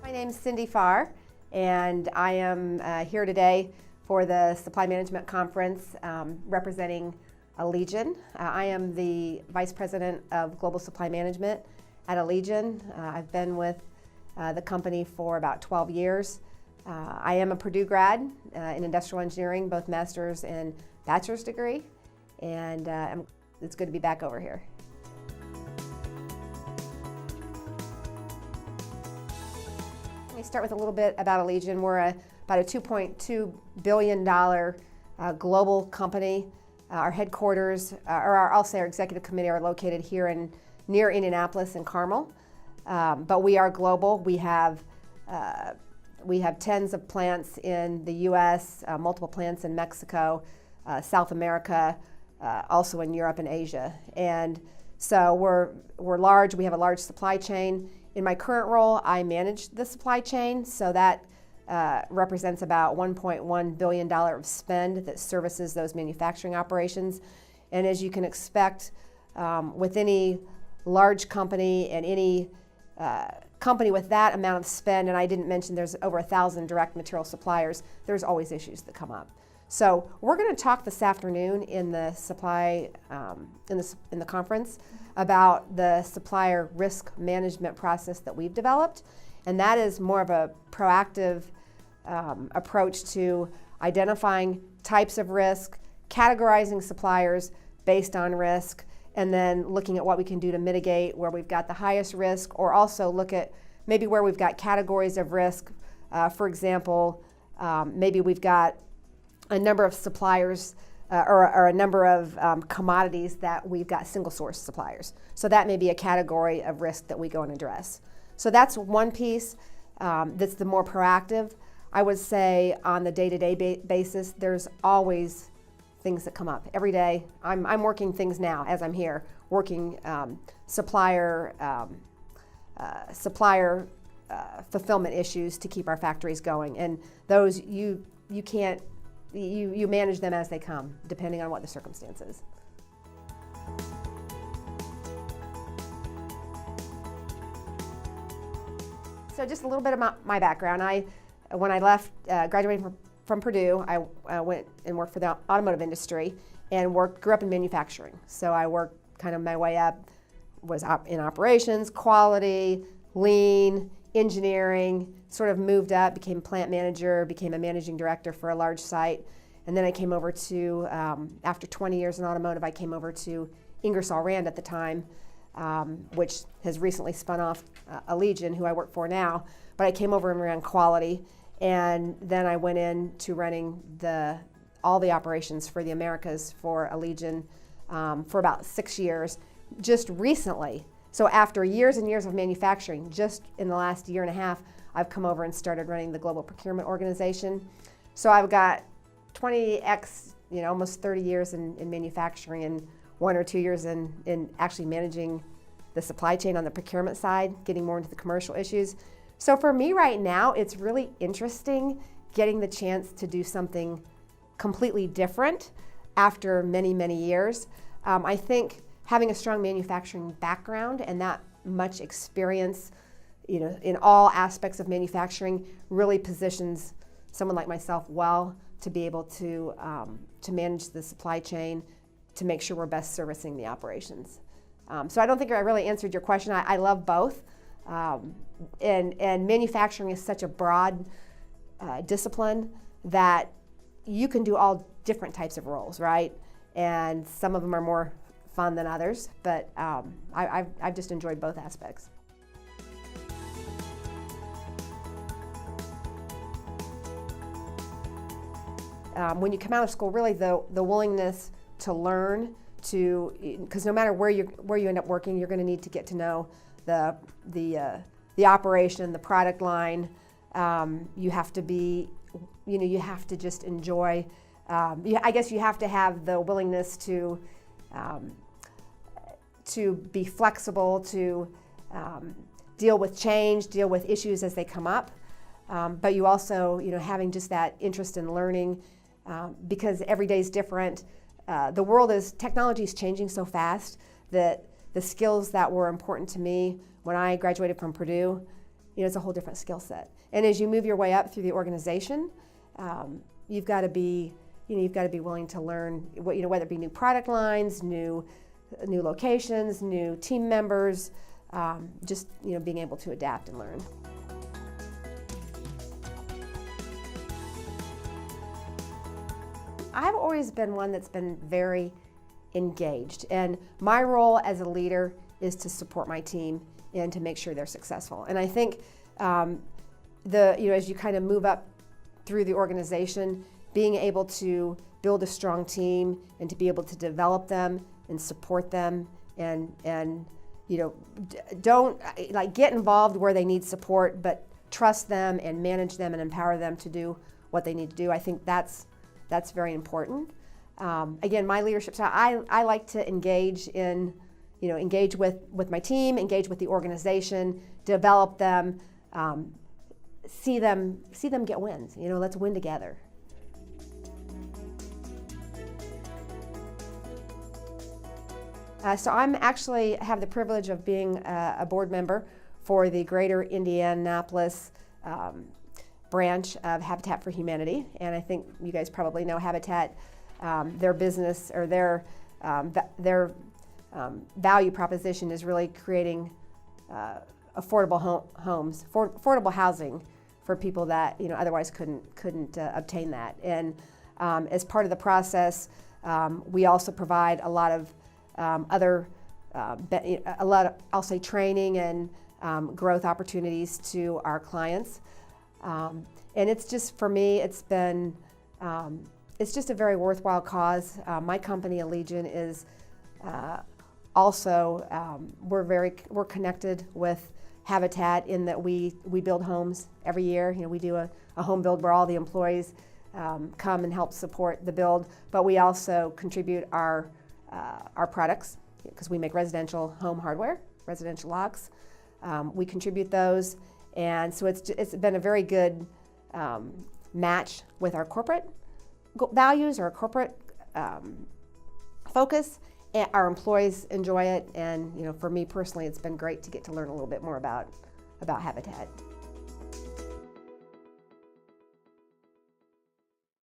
My name's Cindy Farr, and I am here today for the Supply Management Conference representing Allegion. I am the Vice President of Global Supply Management at Allegion. I've been with the company for about 12 years. I am a Purdue grad in industrial engineering, both master's and bachelor's degree, and it's good to be back over here. Let me start with a little bit about Allegion. We're about a $2.2 billion global company. Our headquarters, I'll say our executive committee, are located here near Indianapolis and Carmel. But we are global. We have tens of plants in the U.S., multiple plants in Mexico, South America, also in Europe and Asia. And so we're large. We have a large supply chain. In my current role, I manage the supply chain, so that represents about $1.1 billion of spend that services those manufacturing operations. And as you can expect, with any large company and any company with that amount of spend, and I didn't mention there's over 1,000 direct material suppliers, there's always issues that come up. So we're going to talk this afternoon in the supply in the conference about the supplier risk management process that we've developed, and that is more of a proactive approach to identifying types of risk, categorizing suppliers based on risk, and then looking at what we can do to mitigate where we've got the highest risk, or also look at maybe where we've got categories of risk. For example, maybe we've got a number of suppliers or a number of commodities that we've got single source suppliers. So that may be a category of risk that we go and address. So that's one piece that's the more proactive. I would say on the day-to-day basis, there's always things that come up every day. I'm working things now as I'm here, working supplier fulfillment issues to keep our factories going, and those you can't. You manage them as they come, depending on what the circumstances. So just a little bit about my background. When I left, graduating from Purdue, I went and worked for the automotive industry and grew up in manufacturing. So I worked kind of my way up, was in operations, quality, lean, engineering, sort of moved up, became plant manager, became a managing director for a large site. And then I came over to, after 20 years in automotive, I came over to Ingersoll Rand at the time, which has recently spun off Allegion, who I work for now. But I came over and ran quality. And then I went into running all the operations for the Americas for Allegion for about 6 years. Just recently, so after years and years of manufacturing, just in the last year and a half, I've come over and started running the global procurement organization. So I've got 20x, almost 30 years in manufacturing and 1 or 2 years in actually managing the supply chain on the procurement side, getting more into the commercial issues. So for me right now, it's really interesting getting the chance to do something completely different after many, many years. I think having a strong manufacturing background and that much experience, in all aspects of manufacturing, really positions someone like myself well to be able to manage the supply chain, to make sure we're best servicing the operations. So I don't think I really answered your question. I love both, and manufacturing is such a broad discipline that you can do all different types of roles, right? And some of them are more fun than others, but I've just enjoyed both aspects. When you come out of school, really the willingness to learn, because no matter where you end up working, you're going to need to get to know the operation, the product line. You have to be, you have to just enjoy. I guess you have to have the willingness to be flexible, to deal with change, deal with issues as they come up. But you also, having just that interest in learning, because every day is different. Technology is changing so fast that the skills that were important to me when I graduated from Purdue, it's a whole different skill set. And as you move your way up through the organization, you've got to be willing to learn whether it be new product lines, new locations, new team members, just being able to adapt and learn. I've always been one that's been very engaged, and my role as a leader is to support my team and to make sure they're successful. And I think as you kind of move up through the organization, being able to build a strong team and to be able to develop them and support them and don't get involved where they need support, but trust them and manage them and empower them to do what they need to do. I think that's very important. Again, my leadership style, I like to engage with my team, engage with the organization, develop them, see them get wins. Let's win together. So I'm actually have the privilege of being a board member for the Greater Indianapolis branch of Habitat for Humanity, and I think you guys probably know Habitat. Their business or their value proposition is really creating affordable homes, affordable housing for people that otherwise couldn't obtain that. And as part of the process, we also provide a lot of I'll say training and growth opportunities to our clients. And it's just, for me, it's just a very worthwhile cause. My company, Allegiant, is also, we're connected with Habitat in that we build homes every year. We do a home build where all the employees come and help support the build, but we also contribute our products because we make residential home hardware, residential locks. We contribute those, and so it's been a very good match with our corporate values, our corporate focus. And our employees enjoy it, and for me personally, it's been great to get to learn a little bit more about Habitat.